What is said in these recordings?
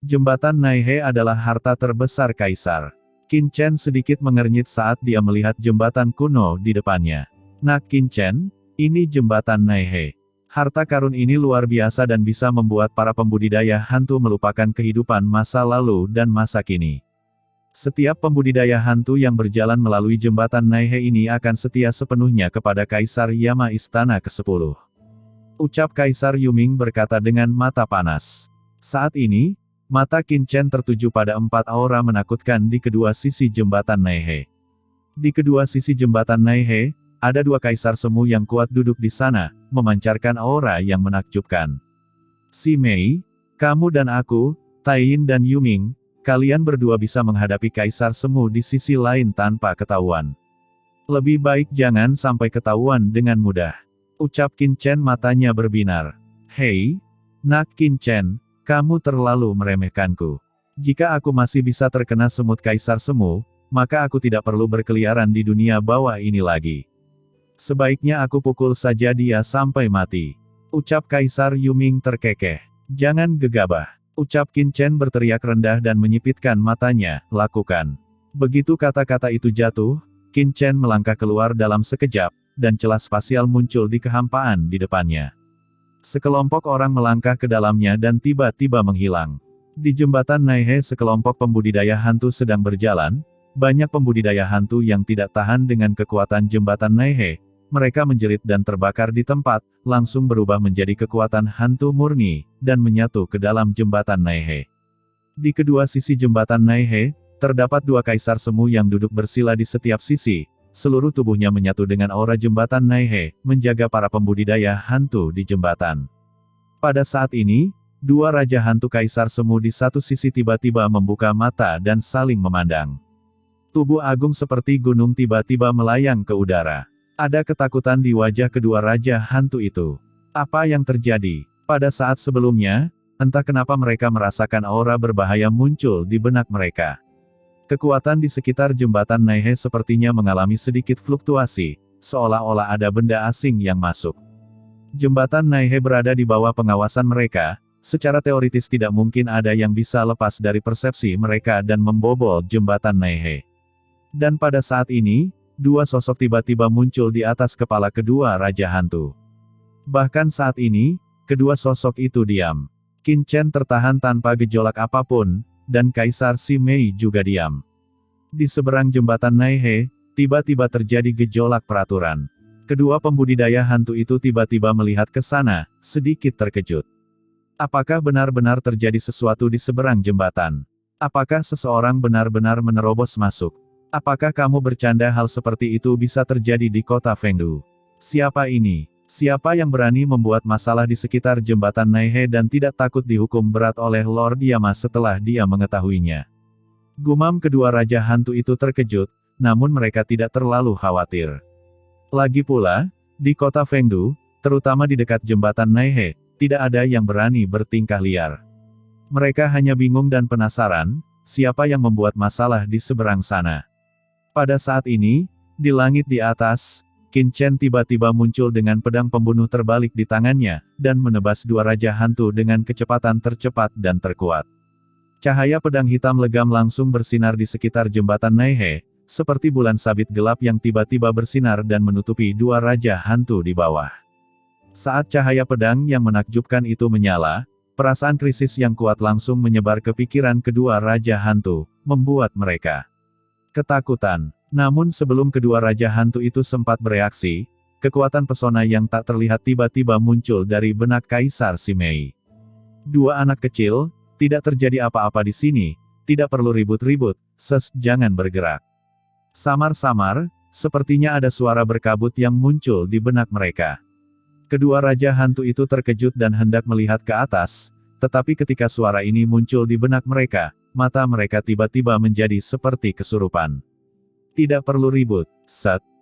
Jembatan Naihe adalah harta terbesar kaisar. Qin Chen sedikit mengernyit saat dia melihat jembatan kuno di depannya. Nah Qin Chen, ini jembatan Naihe. Harta karun ini luar biasa dan bisa membuat para pembudidaya hantu melupakan kehidupan masa lalu dan masa kini. Setiap pembudidaya hantu yang berjalan melalui jembatan Naihe ini akan setia sepenuhnya kepada Kaisar Yama Istana ke-10. Ucap Kaisar Yuming berkata dengan mata panas. Saat ini, mata Qin Chen tertuju pada 4 aura menakutkan di kedua sisi jembatan Naihe. Di kedua sisi jembatan Naihe, ada 2 kaisar semu yang kuat duduk di sana, memancarkan aura yang menakjubkan. Si Mei, kamu dan aku, Taiyin dan Yuming, kalian berdua bisa menghadapi kaisar semu di sisi lain tanpa ketahuan. Lebih baik jangan sampai ketahuan dengan mudah. Ucap Qin Chen matanya berbinar. Hei, Nak Qin Chen, kamu terlalu meremehkanku. Jika aku masih bisa terkena semut kaisar semu, maka aku tidak perlu berkeliaran di dunia bawah ini lagi. Sebaiknya aku pukul saja dia sampai mati. Ucap Kaisar Yuming terkekeh. Jangan gegabah. Ucap Qin Chen berteriak rendah dan menyipitkan matanya, lakukan. Begitu kata-kata itu jatuh, Qin Chen melangkah keluar dalam sekejap, dan celah spasial muncul di kehampaan di depannya. Sekelompok orang melangkah ke dalamnya dan tiba-tiba menghilang. Di jembatan Naihe sekelompok pembudidaya hantu sedang berjalan, banyak pembudidaya hantu yang tidak tahan dengan kekuatan jembatan Naihe. Mereka menjerit dan terbakar di tempat, langsung berubah menjadi kekuatan hantu murni, dan menyatu ke dalam jembatan Naihe. Di kedua sisi jembatan Naihe, terdapat 2 kaisar semu yang duduk bersila di setiap sisi, seluruh tubuhnya menyatu dengan aura jembatan Naihe, menjaga para pembudidaya hantu di jembatan. Pada saat ini, 2 raja hantu kaisar semu di satu sisi tiba-tiba membuka mata dan saling memandang. Tubuh agung seperti gunung tiba-tiba melayang ke udara. Ada ketakutan di wajah kedua raja hantu itu. Apa yang terjadi? Pada saat sebelumnya, entah kenapa mereka merasakan aura berbahaya muncul di benak mereka. Kekuatan di sekitar jembatan Naihe sepertinya mengalami sedikit fluktuasi, seolah-olah ada benda asing yang masuk. Jembatan Naihe berada di bawah pengawasan mereka, secara teoritis tidak mungkin ada yang bisa lepas dari persepsi mereka dan membobol jembatan Naihe. Dan pada saat ini, 2 sosok tiba-tiba muncul di atas kepala kedua raja hantu. Bahkan saat ini, kedua sosok itu diam. Qin Chen tertahan tanpa gejolak apapun, dan Kaisar Si Mei juga diam. Di seberang jembatan Naihe, tiba-tiba terjadi gejolak peraturan. Kedua pembudidaya hantu itu tiba-tiba melihat ke sana, sedikit terkejut. Apakah benar-benar terjadi sesuatu di seberang jembatan? Apakah seseorang benar-benar menerobos masuk? Apakah kamu bercanda hal seperti itu bisa terjadi di kota Fengdu? Siapa ini? Siapa yang berani membuat masalah di sekitar jembatan Naihe dan tidak takut dihukum berat oleh Lord Yama setelah dia mengetahuinya? Gumam kedua raja hantu itu terkejut, namun mereka tidak terlalu khawatir. Lagi pula, di kota Fengdu, terutama di dekat jembatan Naihe, tidak ada yang berani bertingkah liar. Mereka hanya bingung dan penasaran, siapa yang membuat masalah di seberang sana. Pada saat ini, di langit di atas, Qin Chen tiba-tiba muncul dengan pedang pembunuh terbalik di tangannya, dan menebas 2 raja hantu dengan kecepatan tercepat dan terkuat. Cahaya pedang hitam legam langsung bersinar di sekitar jembatan Naihe, seperti bulan sabit gelap yang tiba-tiba bersinar dan menutupi 2 raja hantu di bawah. Saat cahaya pedang yang menakjubkan itu menyala, perasaan krisis yang kuat langsung menyebar ke pikiran kedua raja hantu, membuat mereka ketakutan. Namun sebelum kedua raja hantu itu sempat bereaksi, kekuatan pesona yang tak terlihat tiba-tiba muncul dari benak Kaisar Si Mei. 2 anak kecil, tidak terjadi apa-apa di sini, tidak perlu ribut-ribut, jangan bergerak. Samar-samar, sepertinya ada suara berkabut yang muncul di benak mereka. Kedua raja hantu itu terkejut dan hendak melihat ke atas, tetapi ketika suara ini muncul di benak mereka, mata mereka tiba-tiba menjadi seperti kesurupan. Tidak perlu ribut,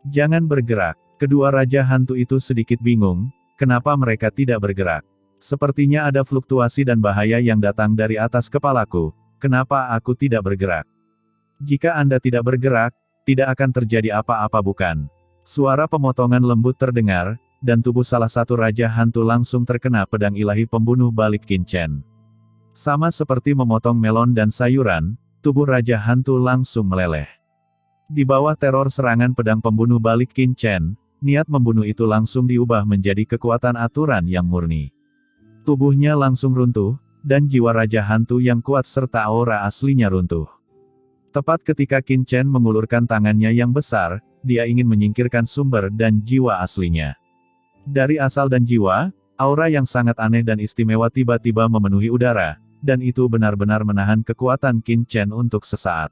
jangan bergerak. Kedua raja hantu itu sedikit bingung, kenapa mereka tidak bergerak. Sepertinya ada fluktuasi dan bahaya yang datang dari atas kepalaku, kenapa aku tidak bergerak? Jika Anda tidak bergerak, tidak akan terjadi apa-apa bukan? Suara pemotongan lembut terdengar, dan tubuh salah satu raja hantu langsung terkena pedang ilahi pembunuh balik Qin Chen. Sama seperti memotong melon dan sayuran, tubuh Raja Hantu langsung meleleh. Di bawah teror serangan pedang pembunuh balik Qin Chen, niat membunuh itu langsung diubah menjadi kekuatan aturan yang murni. Tubuhnya langsung runtuh, dan jiwa Raja Hantu yang kuat serta aura aslinya runtuh. Tepat ketika Qin Chen mengulurkan tangannya yang besar, dia ingin menyingkirkan sumber dan jiwa aslinya. Dari asal dan jiwa, aura yang sangat aneh dan istimewa tiba-tiba memenuhi udara, dan itu benar-benar menahan kekuatan Qin Chen untuk sesaat.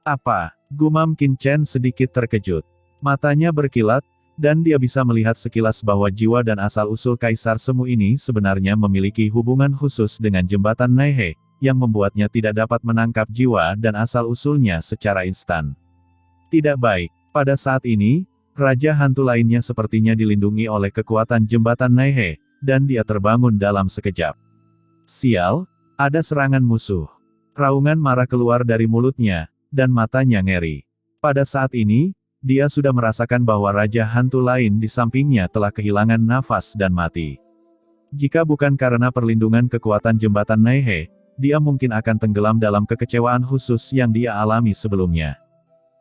Apa? Gumam Qin Chen sedikit terkejut. Matanya berkilat, dan dia bisa melihat sekilas bahwa jiwa dan asal-usul Kaisar Semu ini sebenarnya memiliki hubungan khusus dengan jembatan Naihe, yang membuatnya tidak dapat menangkap jiwa dan asal-usulnya secara instan. Tidak baik. Pada saat ini, Raja Hantu lainnya sepertinya dilindungi oleh kekuatan jembatan Naihe, dan dia terbangun dalam sekejap. Sial, ada serangan musuh. Raungan marah keluar dari mulutnya, dan matanya ngeri. Pada saat ini, dia sudah merasakan bahwa Raja Hantu lain di sampingnya telah kehilangan nafas dan mati. Jika bukan karena perlindungan kekuatan jembatan Naihe, dia mungkin akan tenggelam dalam kekecewaan khusus yang dia alami sebelumnya.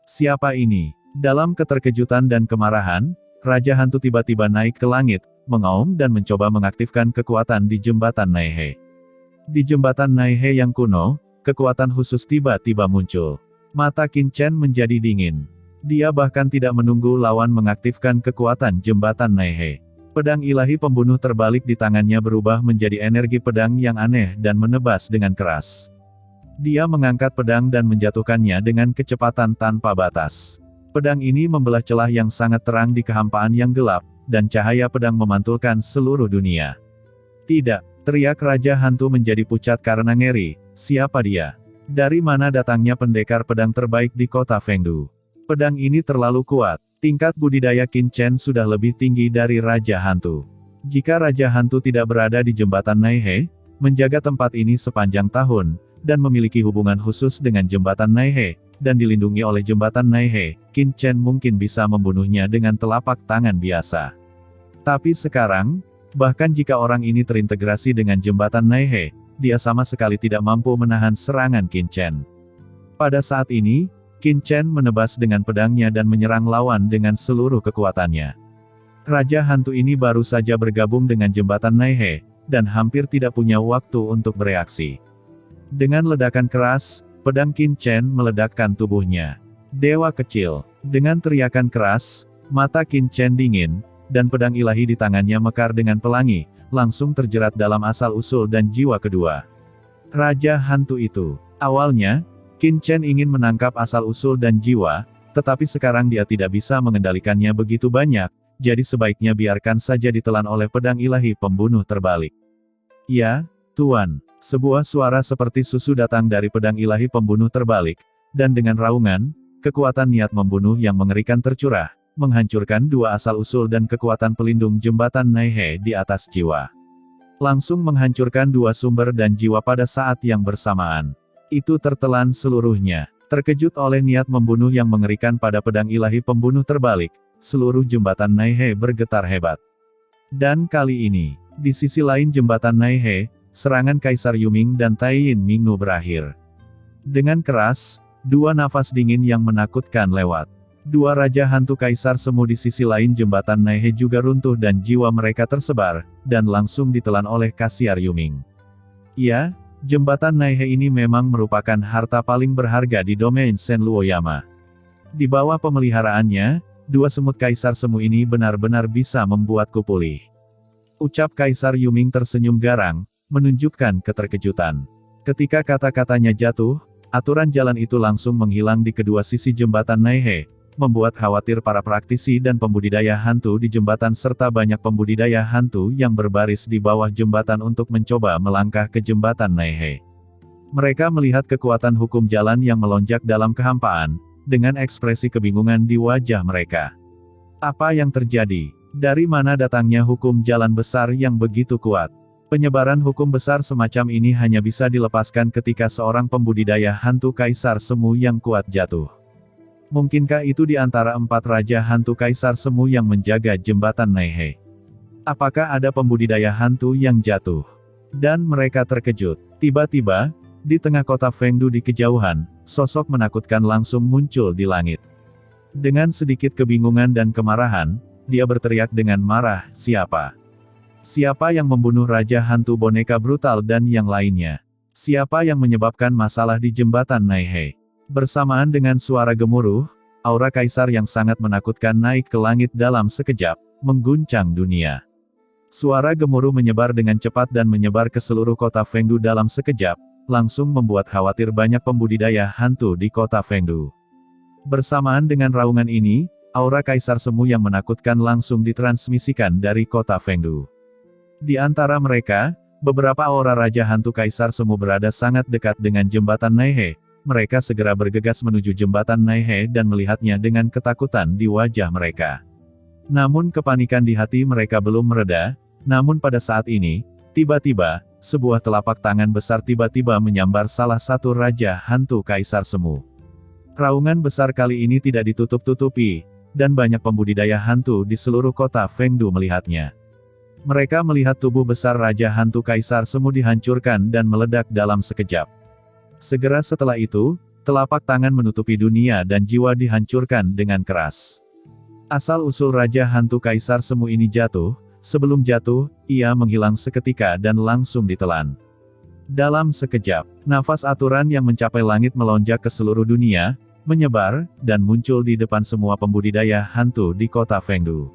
Siapa ini? Dalam keterkejutan dan kemarahan, Raja Hantu tiba-tiba naik ke langit, mengaum dan mencoba mengaktifkan kekuatan di jembatan Naihe. Di jembatan Naihe yang kuno, kekuatan khusus tiba-tiba muncul. Mata Qin Chen menjadi dingin. Dia bahkan tidak menunggu lawan mengaktifkan kekuatan jembatan Naihe. Pedang ilahi pembunuh terbalik di tangannya berubah menjadi energi pedang yang aneh dan menebas dengan keras. Dia mengangkat pedang dan menjatuhkannya dengan kecepatan tanpa batas. Pedang ini membelah celah yang sangat terang di kehampaan yang gelap, dan cahaya pedang memantulkan seluruh dunia. Tidak! Teriak Raja Hantu menjadi pucat karena ngeri. Siapa dia? Dari mana datangnya pendekar pedang terbaik di kota Fengdu? Pedang ini terlalu kuat. Tingkat budidaya Qin Chen sudah lebih tinggi dari Raja Hantu. Jika Raja Hantu tidak berada di jembatan Naihe, menjaga tempat ini sepanjang tahun, dan memiliki hubungan khusus dengan jembatan Naihe, dan dilindungi oleh jembatan Naihe, Qin Chen mungkin bisa membunuhnya dengan telapak tangan biasa. Tapi sekarang, bahkan jika orang ini terintegrasi dengan jembatan Naihe, dia sama sekali tidak mampu menahan serangan Qin Chen. Pada saat ini, Qin Chen menebas dengan pedangnya dan menyerang lawan dengan seluruh kekuatannya. Raja Hantu ini baru saja bergabung dengan jembatan Naihe, dan hampir tidak punya waktu untuk bereaksi. Dengan ledakan keras, pedang Qin Chen meledakkan tubuhnya. Dewa kecil. Dengan teriakan keras, mata Qin Chen dingin, dan pedang ilahi di tangannya mekar dengan pelangi, langsung terjerat dalam asal-usul dan jiwa kedua Raja Hantu itu. Awalnya, Qin Chen ingin menangkap asal-usul dan jiwa, tetapi sekarang dia tidak bisa mengendalikannya begitu banyak, jadi sebaiknya biarkan saja ditelan oleh pedang ilahi pembunuh terbalik. Ya, Tuan. Sebuah suara seperti susu datang dari pedang ilahi pembunuh terbalik, dan dengan raungan, kekuatan niat membunuh yang mengerikan tercurah, menghancurkan dua asal-usul dan kekuatan pelindung jembatan Naihe di atas jiwa. Langsung menghancurkan dua sumber dan jiwa pada saat yang bersamaan. Itu tertelan seluruhnya. Terkejut oleh niat membunuh yang mengerikan pada pedang ilahi pembunuh terbalik, seluruh jembatan Naihe bergetar hebat. Dan kali ini, di sisi lain jembatan Naihe, serangan Kaisar Yuming dan Taiyin Mingnu berakhir. Dengan keras, dua nafas dingin yang menakutkan lewat. Dua Raja Hantu Kaisar Semu di sisi lain jembatan Naihe juga runtuh dan jiwa mereka tersebar, dan langsung ditelan oleh Kaisar Yuming. Ya, jembatan Naihe ini memang merupakan harta paling berharga di domain Shen Luoyama. Di bawah pemeliharaannya, dua semut Kaisar Semu ini benar-benar bisa membuatku pulih. Ucap Kaisar Yuming tersenyum garang, menunjukkan keterkejutan. Ketika kata-katanya jatuh, aturan jalan itu langsung menghilang di kedua sisi jembatan Naihe, membuat khawatir para praktisi dan pembudidaya hantu di jembatan serta banyak pembudidaya hantu yang berbaris di bawah jembatan untuk mencoba melangkah ke jembatan Naihe. Mereka melihat kekuatan hukum jalan yang melonjak dalam kehampaan, dengan ekspresi kebingungan di wajah mereka. Apa yang terjadi? Dari mana datangnya hukum jalan besar yang begitu kuat? Penyebaran hukum besar semacam ini hanya bisa dilepaskan ketika seorang pembudidaya hantu Kaisar Semu yang kuat jatuh. Mungkinkah itu di antara 4 Raja Hantu Kaisar Semu yang menjaga jembatan Naihe? Apakah ada pembudidaya hantu yang jatuh? Dan mereka terkejut. Tiba-tiba, di tengah kota Fengdu di kejauhan, sosok menakutkan langsung muncul di langit. Dengan sedikit kebingungan dan kemarahan, dia berteriak dengan marah, "Siapa? Siapa yang membunuh Raja Hantu Boneka Brutal dan yang lainnya? Siapa yang menyebabkan masalah di jembatan Naihe?" Bersamaan dengan suara gemuruh, aura kaisar yang sangat menakutkan naik ke langit dalam sekejap, mengguncang dunia. Suara gemuruh menyebar dengan cepat dan menyebar ke seluruh kota Fengdu dalam sekejap, langsung membuat khawatir banyak pembudidaya hantu di kota Fengdu. Bersamaan dengan raungan ini, aura kaisar semu yang menakutkan langsung ditransmisikan dari kota Fengdu. Di antara mereka, beberapa aura Raja Hantu Kaisar Semu berada sangat dekat dengan jembatan Naihe. Mereka segera bergegas menuju jembatan Naihe dan melihatnya dengan ketakutan di wajah mereka. Namun kepanikan di hati mereka belum mereda, namun pada saat ini, tiba-tiba, sebuah telapak tangan besar tiba-tiba menyambar salah satu Raja Hantu Kaisar Semu. Raungan besar kali ini tidak ditutup-tutupi, dan banyak pembudidaya hantu di seluruh kota Fengdu melihatnya. Mereka melihat tubuh besar Raja Hantu Kaisar Semu dihancurkan dan meledak dalam sekejap. Segera setelah itu, telapak tangan menutupi dunia dan jiwa dihancurkan dengan keras. Asal-usul Raja Hantu Kaisar Semu ini jatuh, sebelum jatuh, ia menghilang seketika dan langsung ditelan. Dalam sekejap, nafas aturan yang mencapai langit melonjak ke seluruh dunia, menyebar, dan muncul di depan semua pembudidaya hantu di kota Fengdu.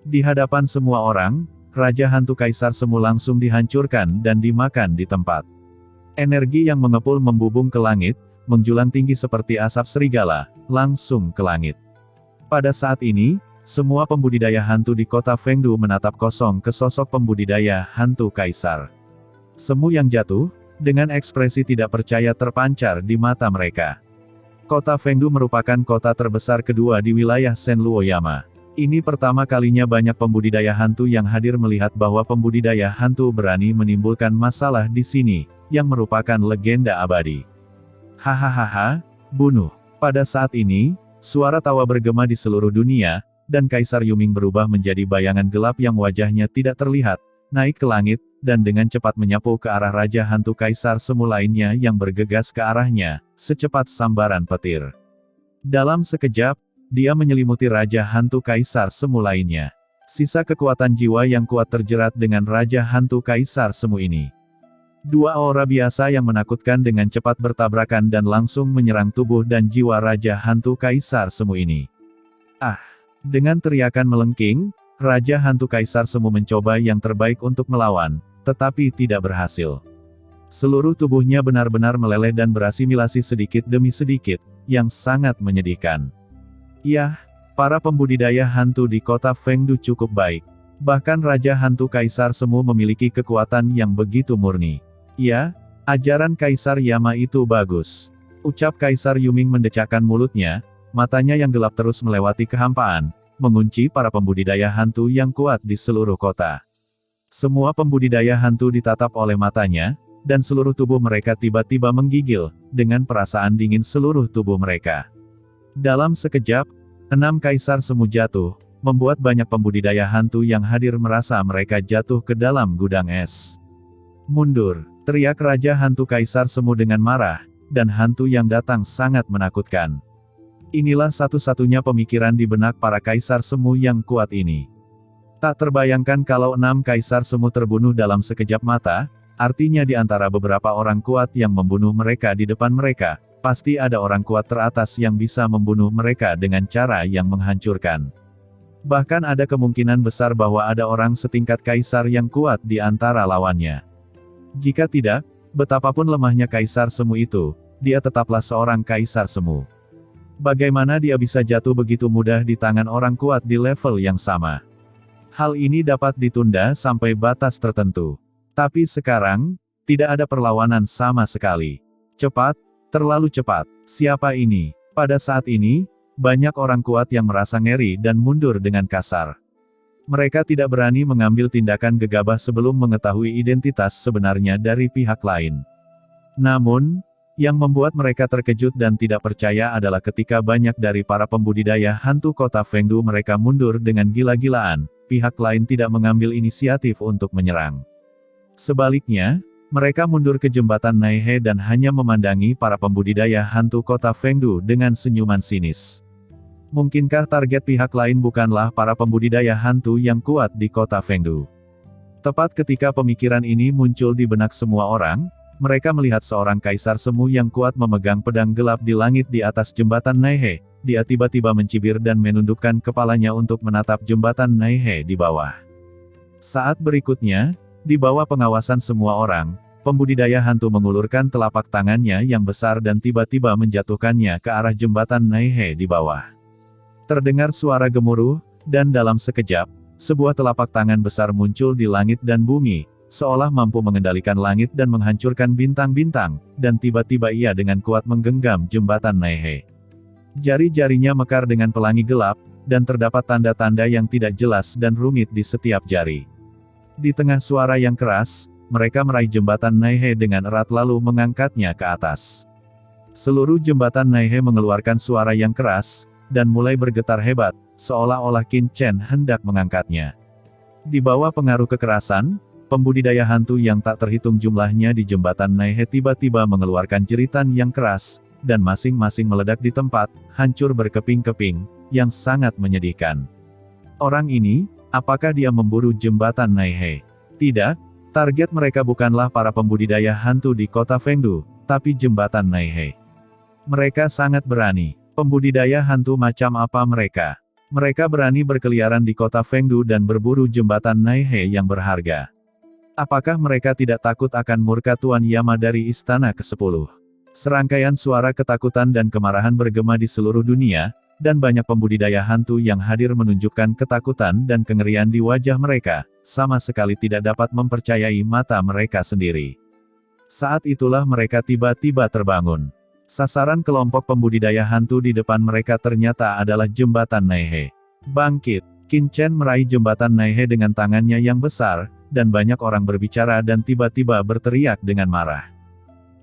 Di hadapan semua orang, Raja Hantu Kaisar Semu langsung dihancurkan dan dimakan di tempat. Energi yang mengepul membubung ke langit, menjulang tinggi seperti asap serigala, langsung ke langit. Pada saat ini, semua pembudidaya hantu di kota Fengdu menatap kosong ke sosok pembudidaya hantu Kaisar Semu yang jatuh, dengan ekspresi tidak percaya terpancar di mata mereka. Kota Fengdu merupakan kota terbesar kedua di wilayah Senluoyama. Ini pertama kalinya banyak pembudidaya hantu yang hadir melihat bahwa pembudidaya hantu berani menimbulkan masalah di sini, yang merupakan legenda abadi. Hahaha, bunuh. Pada saat ini, suara tawa bergema di seluruh dunia, dan Kaisar Yuming berubah menjadi bayangan gelap yang wajahnya tidak terlihat, naik ke langit, dan dengan cepat menyapu ke arah Raja Hantu Kaisar Semu lainnya yang bergegas ke arahnya, secepat sambaran petir. Dalam sekejap, dia menyelimuti Raja Hantu Kaisar Semu lainnya. Sisa kekuatan jiwa yang kuat terjerat dengan Raja Hantu Kaisar Semu ini. Dua aura biasa yang menakutkan dengan cepat bertabrakan dan langsung menyerang tubuh dan jiwa Raja Hantu Kaisar Semu ini. Ah! Dengan teriakan melengking, Raja Hantu Kaisar Semu mencoba yang terbaik untuk melawan, tetapi tidak berhasil. Seluruh tubuhnya benar-benar meleleh dan berasimilasi sedikit demi sedikit, yang sangat menyedihkan. Yah, para pembudidaya hantu di kota Fengdu cukup baik. Bahkan Raja Hantu Kaisar Semu memiliki kekuatan yang begitu murni. Ya, ajaran Kaisar Yama itu bagus. Ucap Kaisar Yuming mendecakkan mulutnya, matanya yang gelap terus melewati kehampaan, mengunci para pembudidaya hantu yang kuat di seluruh kota. Semua pembudidaya hantu ditatap oleh matanya, dan seluruh tubuh mereka tiba-tiba menggigil, dengan perasaan dingin seluruh tubuh mereka. Dalam sekejap, 6 kaisar semu jatuh, membuat banyak pembudidaya hantu yang hadir merasa mereka jatuh ke dalam gudang es. Mundur, teriak Raja Hantu Kaisar Semu dengan marah, dan hantu yang datang sangat menakutkan. Inilah satu-satunya pemikiran di benak para kaisar semu yang kuat ini. Tak terbayangkan kalau 6 kaisar semu terbunuh dalam sekejap mata, artinya di antara beberapa orang kuat yang membunuh mereka di depan mereka, pasti ada orang kuat teratas yang bisa membunuh mereka dengan cara yang menghancurkan. Bahkan ada kemungkinan besar bahwa ada orang setingkat kaisar yang kuat di antara lawannya. Jika tidak, betapapun lemahnya kaisar semu itu, dia tetaplah seorang kaisar semu. Bagaimana dia bisa jatuh begitu mudah di tangan orang kuat di level yang sama? Hal ini dapat ditunda sampai batas tertentu. Tapi sekarang, tidak ada perlawanan sama sekali. Cepat, terlalu cepat. Siapa ini? Pada saat ini, banyak orang kuat yang merasa ngeri dan mundur dengan kasar. Mereka tidak berani mengambil tindakan gegabah sebelum mengetahui identitas sebenarnya dari pihak lain. Namun, yang membuat mereka terkejut dan tidak percaya adalah ketika banyak dari para pembudidaya hantu kota Fengdu mereka mundur dengan gila-gilaan, pihak lain tidak mengambil inisiatif untuk menyerang. Sebaliknya, Mereka mundur ke jembatan Naihe dan hanya memandangi para pembudidaya hantu kota Fengdu dengan senyuman sinis. Mungkinkah target pihak lain bukanlah para pembudidaya hantu yang kuat di kota Fengdu? Tepat ketika pemikiran ini muncul di benak semua orang, mereka melihat seorang kaisar semu yang kuat memegang pedang gelap di langit di atas jembatan Naihe. Dia tiba-tiba mencibir dan menundukkan kepalanya untuk menatap jembatan Naihe di bawah. Saat berikutnya, di bawah pengawasan semua orang, pembudidaya hantu mengulurkan telapak tangannya yang besar dan tiba-tiba menjatuhkannya ke arah jembatan Naihe di bawah. Terdengar suara gemuruh, dan dalam sekejap, sebuah telapak tangan besar muncul di langit dan bumi, seolah mampu mengendalikan langit dan menghancurkan bintang-bintang, dan tiba-tiba ia dengan kuat menggenggam jembatan Naihe. Jari-jarinya mekar dengan pelangi gelap, dan terdapat tanda-tanda yang tidak jelas dan rumit di setiap jari. Di tengah suara yang keras, mereka meraih jembatan Naihe dengan erat lalu mengangkatnya ke atas. Seluruh jembatan Naihe mengeluarkan suara yang keras, dan mulai bergetar hebat, seolah-olah Qin Chen hendak mengangkatnya. Di bawah pengaruh kekerasan, pembudidaya hantu yang tak terhitung jumlahnya di jembatan Naihe tiba-tiba mengeluarkan jeritan yang keras, dan masing-masing meledak di tempat, hancur berkeping-keping, yang sangat menyedihkan. Orang ini, apakah dia memburu jembatan Naihe? Tidak, target mereka bukanlah para pembudidaya hantu di kota Fengdu, tapi jembatan Naihe. Mereka sangat berani. Pembudidaya hantu macam apa mereka? Mereka berani berkeliaran di kota Fengdu dan berburu jembatan Naihe yang berharga. Apakah mereka tidak takut akan murka Tuan Yama dari Istana ke-10? Serangkaian suara ketakutan dan kemarahan bergema di seluruh dunia, dan banyak pembudidaya hantu yang hadir menunjukkan ketakutan dan kengerian di wajah mereka, sama sekali tidak dapat mempercayai mata mereka sendiri. Saat itulah mereka tiba-tiba terbangun. Sasaran kelompok pembudidaya hantu di depan mereka ternyata adalah jembatan Naihe. Bangkit! Qin Chen meraih jembatan Naihe dengan tangannya yang besar, dan banyak orang berbicara dan tiba-tiba berteriak dengan marah.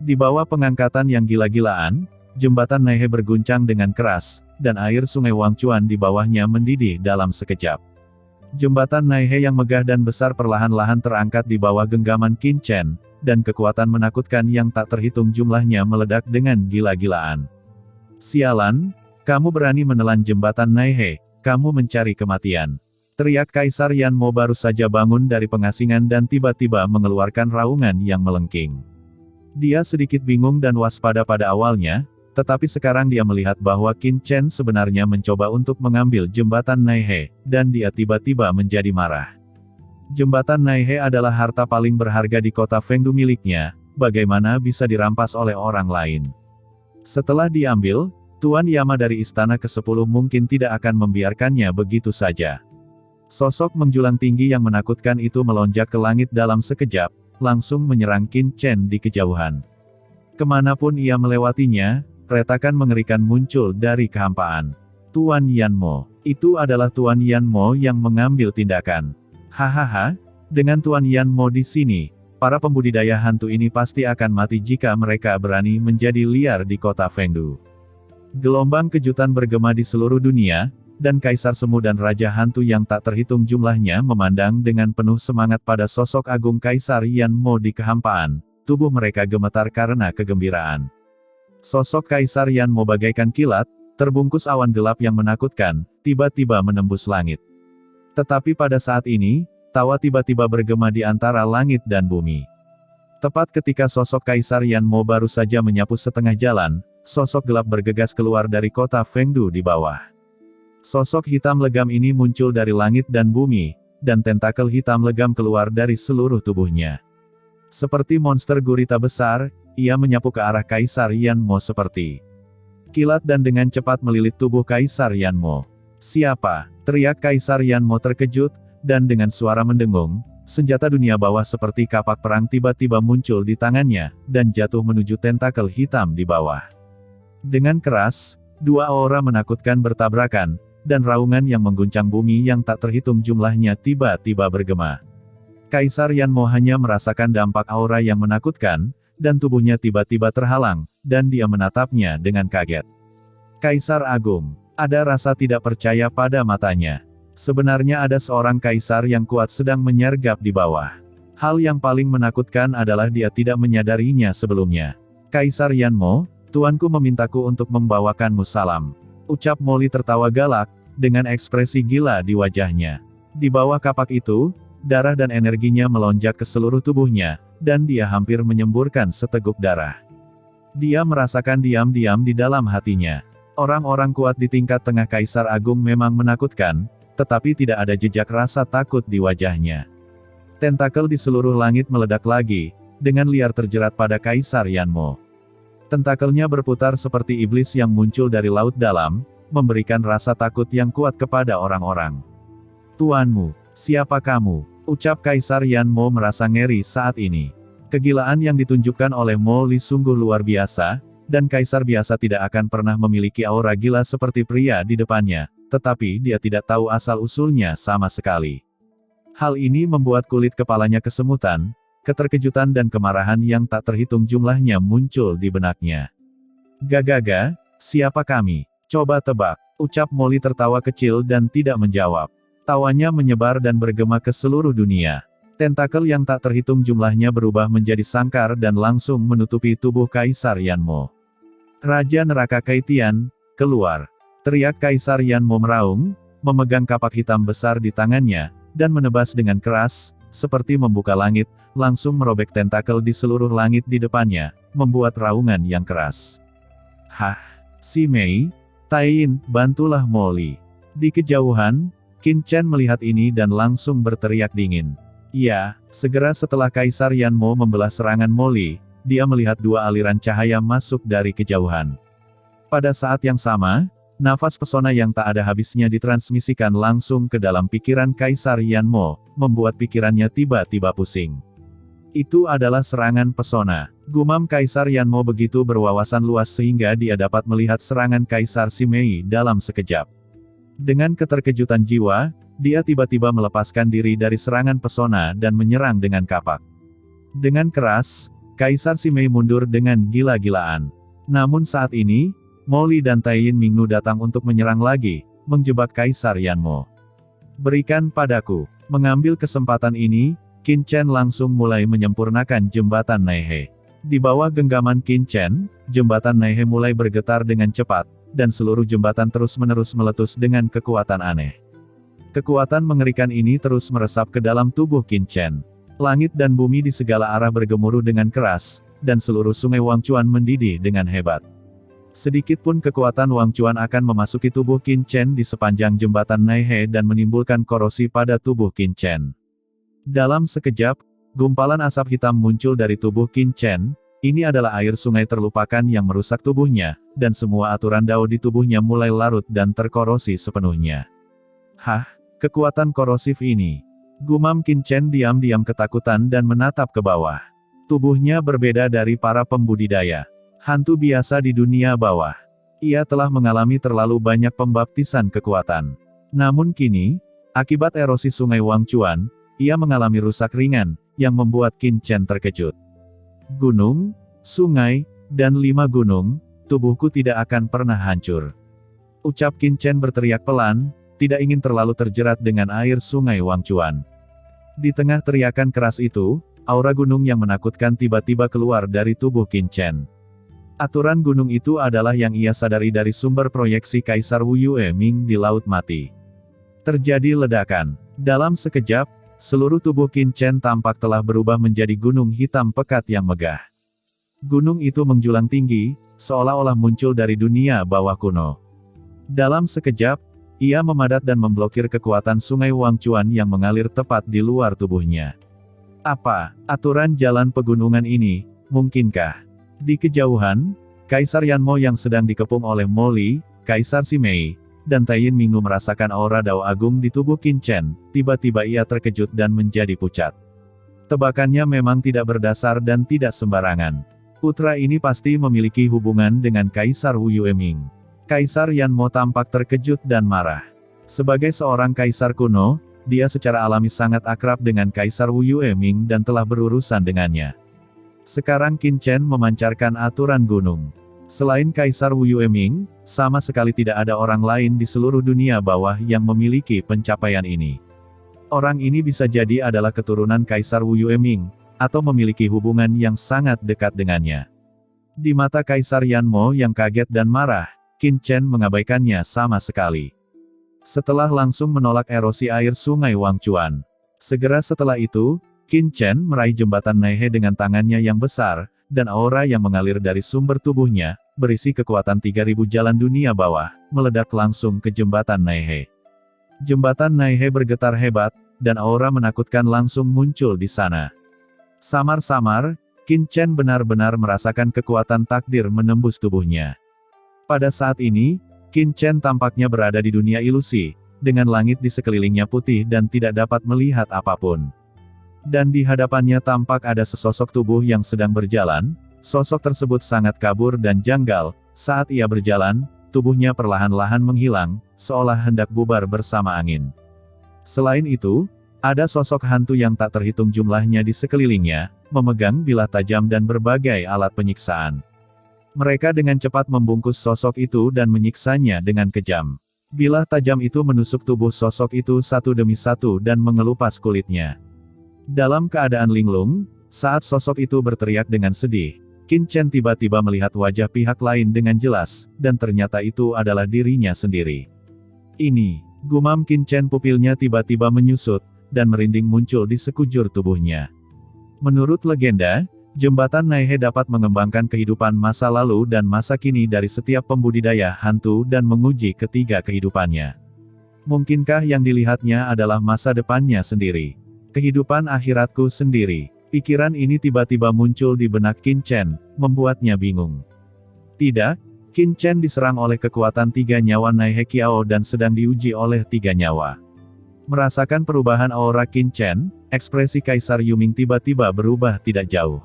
Di bawah pengangkatan yang gila-gilaan, jembatan Naihe berguncang dengan keras, dan air sungai Wangchuan di bawahnya mendidih dalam sekejap. Jembatan Naihe yang megah dan besar perlahan-lahan terangkat di bawah genggaman Qin Chen, dan kekuatan menakutkan yang tak terhitung jumlahnya meledak dengan gila-gilaan. Sialan, kamu berani menelan jembatan Naihe, kamu mencari kematian. Teriak Kaisar Yanmo baru saja bangun dari pengasingan dan tiba-tiba mengeluarkan raungan yang melengking. Dia sedikit bingung dan waspada pada awalnya, tetapi sekarang dia melihat bahwa Qin Chen sebenarnya mencoba untuk mengambil jembatan Naihe, dan dia tiba-tiba menjadi marah. Jembatan Naihe adalah harta paling berharga di kota Fengdu miliknya, bagaimana bisa dirampas oleh orang lain? Setelah diambil, Tuan Yama dari Istana ke-10 mungkin tidak akan membiarkannya begitu saja. Sosok menjulang tinggi yang menakutkan itu melonjak ke langit dalam sekejap, langsung menyerang Qin Chen di kejauhan. Kemanapun ia melewatinya, retakan mengerikan muncul dari kehampaan. Tuan Yanmo, itu adalah Tuan Yanmo yang mengambil tindakan. Hahaha, dengan Tuan Yanmo di sini, para pembudidaya hantu ini pasti akan mati jika mereka berani menjadi liar di kota Fengdu. Gelombang kejutan bergema di seluruh dunia, dan Kaisar Semu dan Raja Hantu yang tak terhitung jumlahnya memandang dengan penuh semangat pada sosok agung Kaisar Yanmo di kehampaan, tubuh mereka gemetar karena kegembiraan. Sosok Kaisar Yanmo bagaikan kilat, terbungkus awan gelap yang menakutkan, tiba-tiba menembus langit. Tetapi pada saat ini, tawa tiba-tiba bergema di antara langit dan bumi. Tepat ketika sosok Kaisar Yanmo baru saja menyapu setengah jalan, sosok gelap bergegas keluar dari kota Fengdu di bawah. Sosok hitam legam ini muncul dari langit dan bumi, dan tentakel hitam legam keluar dari seluruh tubuhnya. Seperti monster gurita besar, ia menyapu ke arah Kaisar Yanmo seperti kilat dan dengan cepat melilit tubuh Kaisar Yanmo. Siapa? Teriak Kaisar Yanmo terkejut, dan dengan suara mendengung, senjata dunia bawah seperti kapak perang tiba-tiba muncul di tangannya, dan jatuh menuju tentakel hitam di bawah. Dengan keras, dua aura menakutkan bertabrakan, dan raungan yang mengguncang bumi yang tak terhitung jumlahnya tiba-tiba bergema. Kaisar Yanmo hanya merasakan dampak aura yang menakutkan, dan tubuhnya tiba-tiba terhalang, dan dia menatapnya dengan kaget. Kaisar Agung. Ada rasa tidak percaya pada matanya. Sebenarnya ada seorang kaisar yang kuat sedang menyergap di bawah. Hal yang paling menakutkan adalah dia tidak menyadarinya sebelumnya. Kaisar Yanmo, tuanku memintaku untuk membawakanmu salam. Ucap Molly tertawa galak, dengan ekspresi gila di wajahnya. Di bawah kapak itu, darah dan energinya melonjak ke seluruh tubuhnya, dan dia hampir menyemburkan seteguk darah. Dia merasakan diam-diam di dalam hatinya. Orang-orang kuat di tingkat tengah Kaisar Agung memang menakutkan, tetapi tidak ada jejak rasa takut di wajahnya. Tentakel di seluruh langit meledak lagi, dengan liar terjerat pada Kaisar Yanmo. Tentakelnya berputar seperti iblis yang muncul dari laut dalam, memberikan rasa takut yang kuat kepada orang-orang. Tuanmu, siapa kamu? Ucap Kaisar Yanmo merasa ngeri saat ini. Kegilaan yang ditunjukkan oleh Molly sungguh luar biasa, dan Kaisar biasa tidak akan pernah memiliki aura gila seperti pria di depannya, tetapi dia tidak tahu asal-usulnya sama sekali. Hal ini membuat kulit kepalanya kesemutan, keterkejutan dan kemarahan yang tak terhitung jumlahnya muncul di benaknya. Gagaga, siapa kami? Coba tebak, ucap Molly tertawa kecil dan tidak menjawab. Tawanya menyebar dan bergema ke seluruh dunia. Tentakel yang tak terhitung jumlahnya berubah menjadi sangkar dan langsung menutupi tubuh Kaisar Yanmo. Raja Neraka Kaitian, keluar. Teriak Kaisar Yanmo meraung, memegang kapak hitam besar di tangannya, dan menebas dengan keras, seperti membuka langit, langsung merobek tentakel di seluruh langit di depannya, membuat raungan yang keras. Hah, si Mei, Taiyin, bantulah Molly. Di kejauhan, Qin Chen melihat ini dan langsung berteriak dingin. Ya, segera setelah Kaisar Yanmo membelah serangan Molly, dia melihat dua aliran cahaya masuk dari kejauhan. Pada saat yang sama, nafas pesona yang tak ada habisnya ditransmisikan langsung ke dalam pikiran Kaisar Yanmo, membuat pikirannya tiba-tiba pusing. Itu adalah serangan pesona. Gumam Kaisar Yanmo begitu berwawasan luas sehingga dia dapat melihat serangan Kaisar Simei dalam sekejap. Dengan keterkejutan jiwa, dia tiba-tiba melepaskan diri dari serangan pesona dan menyerang dengan kapak. Dengan keras, Kaisar Simei mundur dengan gila-gilaan. Namun saat ini, Molly dan Taiyin Mingnu datang untuk menyerang lagi, menjebak Kaisar Yanmo. Berikan padaku. Mengambil kesempatan ini, Qin Chen langsung mulai menyempurnakan jembatan Naihe. Di bawah genggaman Qin Chen, jembatan Naihe mulai bergetar dengan cepat, dan seluruh jembatan terus-menerus meletus dengan kekuatan aneh. Kekuatan mengerikan ini terus meresap ke dalam tubuh Qin Chen. Langit dan bumi di segala arah bergemuruh dengan keras, dan seluruh sungai Wangchuan mendidih dengan hebat. Sedikit pun kekuatan Wangchuan akan memasuki tubuh Qin Chen di sepanjang jembatan Naihe dan menimbulkan korosi pada tubuh Qin Chen. Dalam sekejap, gumpalan asap hitam muncul dari tubuh Qin Chen. Ini adalah air sungai terlupakan yang merusak tubuhnya, dan semua aturan Dao di tubuhnya mulai larut dan terkorosi sepenuhnya. Hah, kekuatan korosif ini. Gumam Qin Chen diam-diam ketakutan dan menatap ke bawah. Tubuhnya berbeda dari para pembudidaya hantu biasa di dunia bawah. Ia telah mengalami terlalu banyak pembaptisan kekuatan. Namun kini, akibat erosi sungai Wangchuan, ia mengalami rusak ringan, yang membuat Qin Chen terkejut. Gunung, sungai, dan 5 gunung, tubuhku tidak akan pernah hancur. Ucap Qin Chen berteriak pelan, tidak ingin terlalu terjerat dengan air sungai Wangchuan. Di tengah teriakan keras itu, aura gunung yang menakutkan tiba-tiba keluar dari tubuh Qin Chen. Aturan gunung itu adalah yang ia sadari dari sumber proyeksi Kaisar Wu Yueming di Laut Mati. Terjadi ledakan. Dalam sekejap, seluruh tubuh Qin Chen tampak telah berubah menjadi gunung hitam pekat yang megah. Gunung itu menjulang tinggi, seolah-olah muncul dari dunia bawah kuno. Dalam sekejap, ia memadat dan memblokir kekuatan sungai Wangchuan yang mengalir tepat di luar tubuhnya. Apa aturan jalan pegunungan ini, mungkinkah? Di kejauhan, Kaisar Yanmo yang sedang dikepung oleh Molly, Kaisar Simei, dan Taiyin Mingnu merasakan aura Dao Agung di tubuh Qin Chen. Tiba-tiba ia terkejut dan menjadi pucat. Tebakannya memang tidak berdasar dan tidak sembarangan. Putra ini pasti memiliki hubungan dengan Kaisar Wu Yueming. Kaisar Yanmo tampak terkejut dan marah. Sebagai seorang kaisar kuno, dia secara alami sangat akrab dengan Kaisar Wu Yueming dan telah berurusan dengannya. Sekarang Qin Chen memancarkan aturan gunung. Selain Kaisar Wu Yueming, sama sekali tidak ada orang lain di seluruh dunia bawah yang memiliki pencapaian ini. Orang ini bisa jadi adalah keturunan Kaisar Wu Yueming, atau memiliki hubungan yang sangat dekat dengannya. Di mata Kaisar Yanmo yang kaget dan marah, Qin Chen mengabaikannya sama sekali. Setelah langsung menolak erosi air sungai Wangchuan. Segera setelah itu, Qin Chen meraih jembatan Naihe dengan tangannya yang besar, dan aura yang mengalir dari sumber tubuhnya, berisi kekuatan 3000 jalan dunia bawah, meledak langsung ke jembatan Naihe. Jembatan Naihe bergetar hebat, dan aura menakutkan langsung muncul di sana. Samar-samar, Qin Chen benar-benar merasakan kekuatan takdir menembus tubuhnya. Pada saat ini, Qin Chen tampaknya berada di dunia ilusi, dengan langit di sekelilingnya putih dan tidak dapat melihat apapun. Dan di hadapannya tampak ada sesosok tubuh yang sedang berjalan. Sosok tersebut sangat kabur dan janggal. Saat ia berjalan, tubuhnya perlahan-lahan menghilang, seolah hendak bubar bersama angin. Selain itu, ada sosok hantu yang tak terhitung jumlahnya di sekelilingnya, memegang bilah tajam dan berbagai alat penyiksaan. Mereka dengan cepat membungkus sosok itu dan menyiksanya dengan kejam. Bilah tajam itu menusuk tubuh sosok itu satu demi satu dan mengelupas kulitnya. Dalam keadaan linglung, saat sosok itu berteriak dengan sedih, Qin Chen tiba-tiba melihat wajah pihak lain dengan jelas, dan ternyata itu adalah dirinya sendiri. Ini, gumam Qin Chen, pupilnya tiba-tiba menyusut, dan merinding muncul di sekujur tubuhnya. Menurut legenda, jembatan Naihe dapat mengembangkan kehidupan masa lalu dan masa kini dari setiap pembudidaya hantu dan menguji ketiga kehidupannya. Mungkinkah yang dilihatnya adalah masa depannya sendiri? Kehidupan akhiratku sendiri. Pikiran ini tiba-tiba muncul di benak Qin Chen, membuatnya bingung. Tidak, Qin Chen diserang oleh kekuatan tiga nyawa Naihe Kiao dan sedang diuji oleh tiga nyawa. Merasakan perubahan aura Qin Chen, ekspresi Kaisar Yuming tiba-tiba berubah tidak jauh.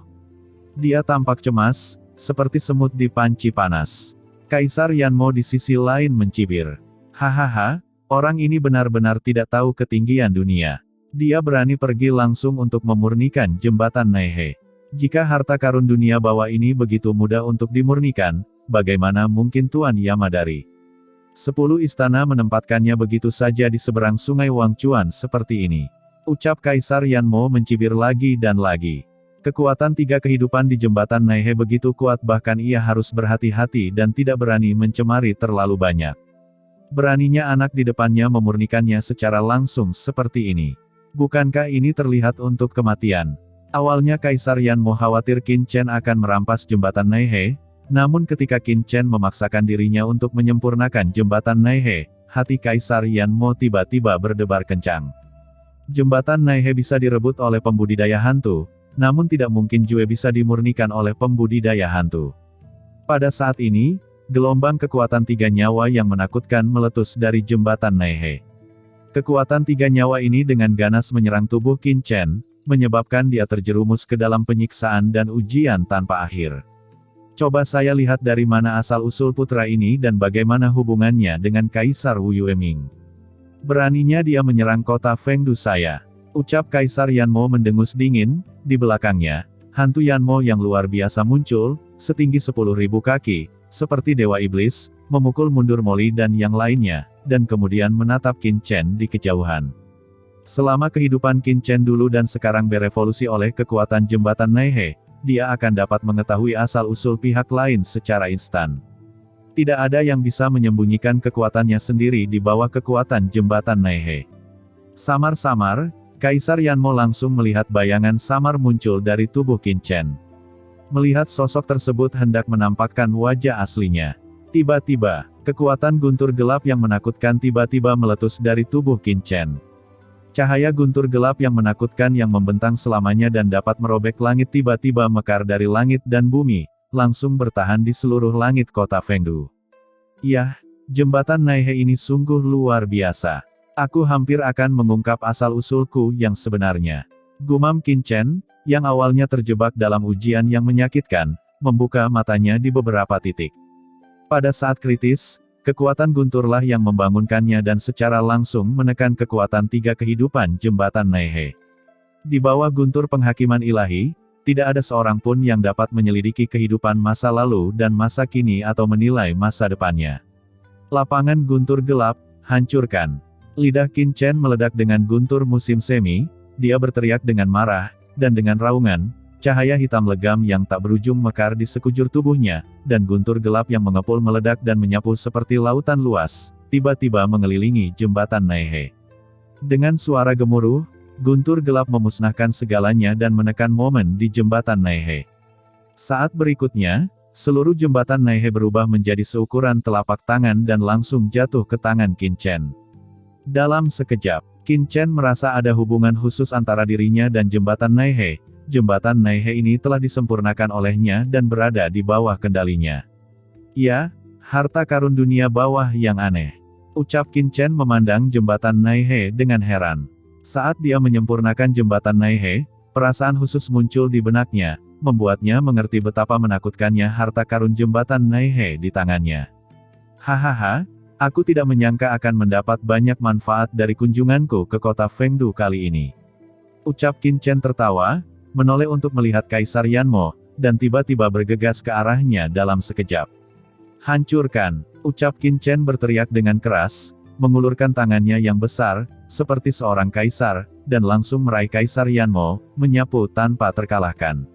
Dia tampak cemas, seperti semut di panci panas. Kaisar Yanmo di sisi lain mencibir. Hahaha, orang ini benar-benar tidak tahu ketinggian dunia. Dia berani pergi langsung untuk memurnikan jembatan Naihe. Jika harta karun dunia bawah ini begitu mudah untuk dimurnikan, bagaimana mungkin Tuan Yamadari? 10 istana menempatkannya begitu saja di seberang sungai Wangchuan seperti ini. Ucap Kaisar Yanmo mencibir lagi dan lagi. Kekuatan tiga kehidupan di jembatan Naihe begitu kuat bahkan ia harus berhati-hati dan tidak berani mencemari terlalu banyak. Beraninya anak di depannya memurnikannya secara langsung seperti ini. Bukankah ini terlihat untuk kematian? Awalnya Kaisar Yanmo khawatir Qin Chen akan merampas jembatan Naihe, namun ketika Qin Chen memaksakan dirinya untuk menyempurnakan jembatan Naihe, hati Kaisar Yanmo tiba-tiba berdebar kencang. Jembatan Naihe bisa direbut oleh pembudidaya hantu, namun tidak mungkin juga bisa dimurnikan oleh pembudidaya hantu. Pada saat ini, gelombang kekuatan tiga nyawa yang menakutkan meletus dari jembatan Naihe. Kekuatan tiga nyawa ini dengan ganas menyerang tubuh Qin Chen, menyebabkan dia terjerumus ke dalam penyiksaan dan ujian tanpa akhir. Coba saya lihat dari mana asal-usul putra ini dan bagaimana hubungannya dengan Kaisar Wu Yueming. Beraninya dia menyerang kota Fengdu saya. Ucap Kaisar Yanmo mendengus dingin. Di belakangnya, hantu Yanmo yang luar biasa muncul, setinggi 10.000 kaki, seperti Dewa Iblis, memukul mundur Moli dan yang lainnya, dan kemudian menatap Qin Chen di kejauhan. Selama kehidupan Qin Chen dulu dan sekarang berevolusi oleh kekuatan jembatan Naihe, dia akan dapat mengetahui asal-usul pihak lain secara instan. Tidak ada yang bisa menyembunyikan kekuatannya sendiri di bawah kekuatan jembatan Naihe. Samar-samar, Kaisar Yanmo langsung melihat bayangan samar muncul dari tubuh Qin Chen. Melihat sosok tersebut hendak menampakkan wajah aslinya. Tiba-tiba, kekuatan guntur gelap yang menakutkan tiba-tiba meletus dari tubuh Qin Chen. Cahaya guntur gelap yang menakutkan yang membentang selamanya dan dapat merobek langit tiba-tiba mekar dari langit dan bumi, langsung bertahan di seluruh langit kota Fengdu. Yah, jembatan Naihe ini sungguh luar biasa. Aku hampir akan mengungkap asal-usulku yang sebenarnya. Gumam Qin Chen, yang awalnya terjebak dalam ujian yang menyakitkan, membuka matanya di beberapa titik. Pada saat kritis, kekuatan gunturlah yang membangunkannya dan secara langsung menekan kekuatan tiga kehidupan jembatan Naihe. Di bawah guntur penghakiman ilahi, tidak ada seorang pun yang dapat menyelidiki kehidupan masa lalu dan masa kini atau menilai masa depannya. Lapangan guntur gelap, hancurkan. Lidah Qin Chen meledak dengan guntur musim semi, dia berteriak dengan marah, dan dengan raungan, cahaya hitam legam yang tak berujung mekar di sekujur tubuhnya, dan guntur gelap yang mengepul meledak dan menyapu seperti lautan luas, tiba-tiba mengelilingi jembatan Naihe. Dengan suara gemuruh, guntur gelap memusnahkan segalanya dan menekan momen di jembatan Naihe. Saat berikutnya, seluruh jembatan Naihe berubah menjadi seukuran telapak tangan dan langsung jatuh ke tangan Qin Chen. Dalam sekejap, Qin Chen merasa ada hubungan khusus antara dirinya dan jembatan Naihe. Jembatan Naihe ini telah disempurnakan olehnya dan berada di bawah kendalinya. Ya, harta karun dunia bawah yang aneh. Ucap Qin Chen memandang jembatan Naihe dengan heran. Saat dia menyempurnakan jembatan Naihe, perasaan khusus muncul di benaknya, membuatnya mengerti betapa menakutkannya harta karun jembatan Naihe di tangannya. Hahaha, aku tidak menyangka akan mendapat banyak manfaat dari kunjunganku ke kota Fengdu kali ini. Ucap Qin Chen tertawa, menoleh untuk melihat Kaisar Yanmo, dan tiba-tiba bergegas ke arahnya dalam sekejap. Hancurkan, ucap Qin Chen berteriak dengan keras, mengulurkan tangannya yang besar, seperti seorang kaisar, dan langsung meraih Kaisar Yanmo, menyapu tanpa terkalahkan.